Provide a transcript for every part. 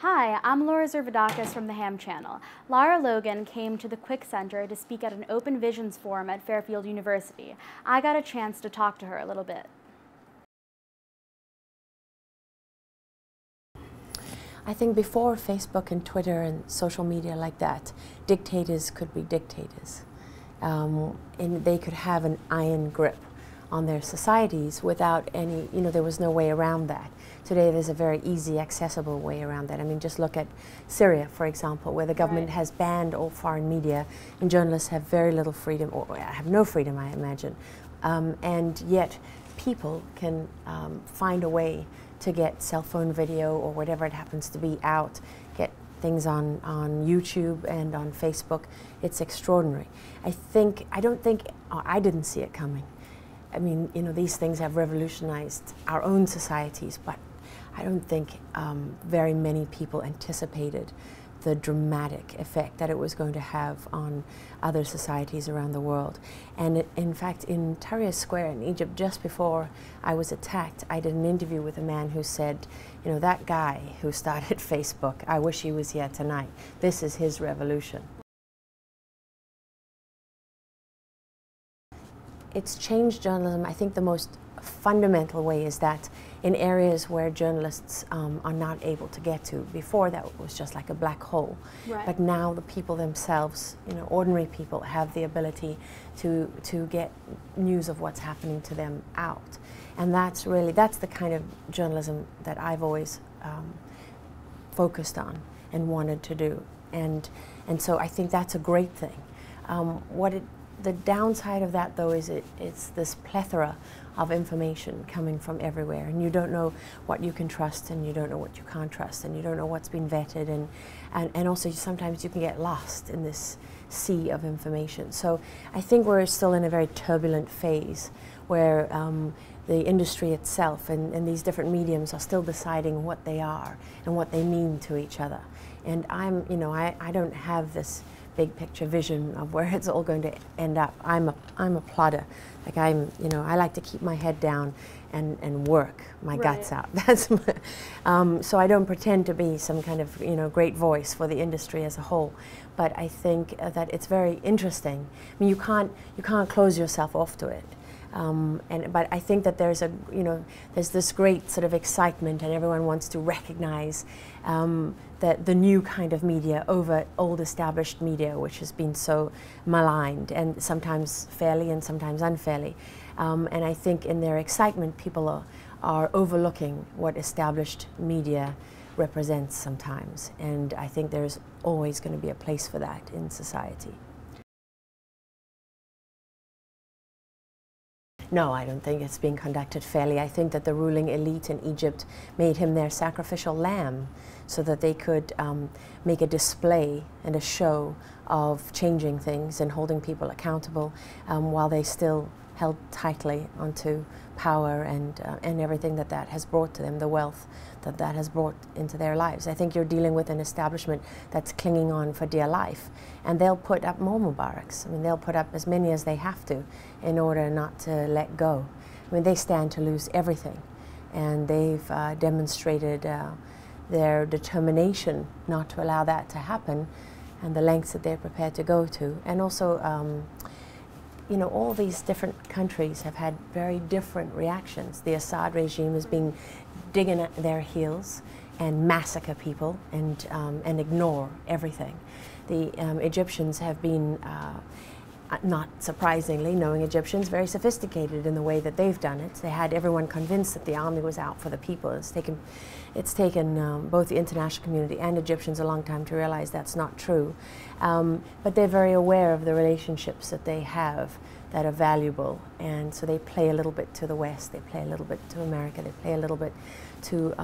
Hi, I'm Laura Zervadakis from the Ham Channel. Lara Logan came to the Quick Center to speak at an Open Visions forum at Fairfield University. I got a chance to talk to her a little bit. I think before Facebook and Twitter and social media like that, dictators could be dictators. And they could have an iron grip on their societies without any, there was no way around that. Today there's a very easy, accessible way around that. I mean, just look at Syria, for example, where the government has banned all foreign media and journalists have very little freedom, or have no freedom, I imagine. And yet people can find a way to get cell phone video or whatever it happens to be out, get things on YouTube and on Facebook. It's extraordinary. I didn't see it coming. I mean, these things have revolutionized our own societies, but I don't think very many people anticipated the dramatic effect that it was going to have on other societies around the world. And in fact, in Tahrir Square in Egypt, just before I was attacked, I did an interview with a man who said, that guy who started Facebook, I wish he was here tonight. This is his revolution. It's changed journalism. I think the most fundamental way is that in areas where journalists are not able to get to. Before, that was just like a black hole. Right. But now the people themselves, ordinary people, have the ability to get news of what's happening to them out. And that's the kind of journalism that I've always focused on and wanted to do. And so I think that's a great thing. The downside of that, though, is it's this plethora of information coming from everywhere, and you don't know what you can trust, and you don't know what you can't trust, and you don't know what's been vetted, and also sometimes you can get lost in this sea of information. So I think we're still in a very turbulent phase where the industry itself and these different mediums are still deciding what they are and what they mean to each other. And I don't have this big picture vision of where it's all going to end up. I'm a plodder. Like I like to keep my head down and work my guts out. That's so I don't pretend to be some kind of great voice for the industry as a whole. But I think that it's very interesting. I mean, you can't close yourself off to it. But I think that there's this great sort of excitement, and everyone wants to recognize the new kind of media over old established media, which has been so maligned, and sometimes fairly and sometimes unfairly. And I think in their excitement, people are overlooking what established media represents sometimes. And I think there's always going to be a place for that in society. No, I don't think it's being conducted fairly. I think that the ruling elite in Egypt made him their sacrificial lamb so that they could make a display and a show of changing things and holding people accountable while they still held tightly onto power and everything that has brought to them, the wealth that has brought into their lives. I think you're dealing with an establishment that's clinging on for dear life, and they'll put up more Mubaraks. I mean, they'll put up as many as they have to in order not to let go. I mean, they stand to lose everything, and they've demonstrated their determination not to allow that to happen, and the lengths that they're prepared to go to. And also, all these different countries have had very different reactions. The Assad regime has been digging at their heels and massacre people and ignore everything. The Egyptians have been, not surprisingly, knowing Egyptians, very sophisticated in the way that they've done it. They had everyone convinced that the army was out for the people. It's taken both the international community and Egyptians a long time to realize that's not true. But they're very aware of the relationships that they have that are valuable, and so they play a little bit to the West, they play a little bit to America, they play a little bit to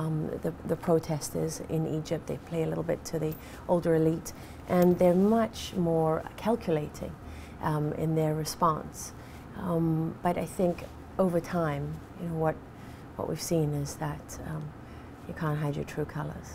the protesters in Egypt, they play a little bit to the older elite, and they're much more calculating in their response. But I think over time, what we've seen is that you can't hide your true colors.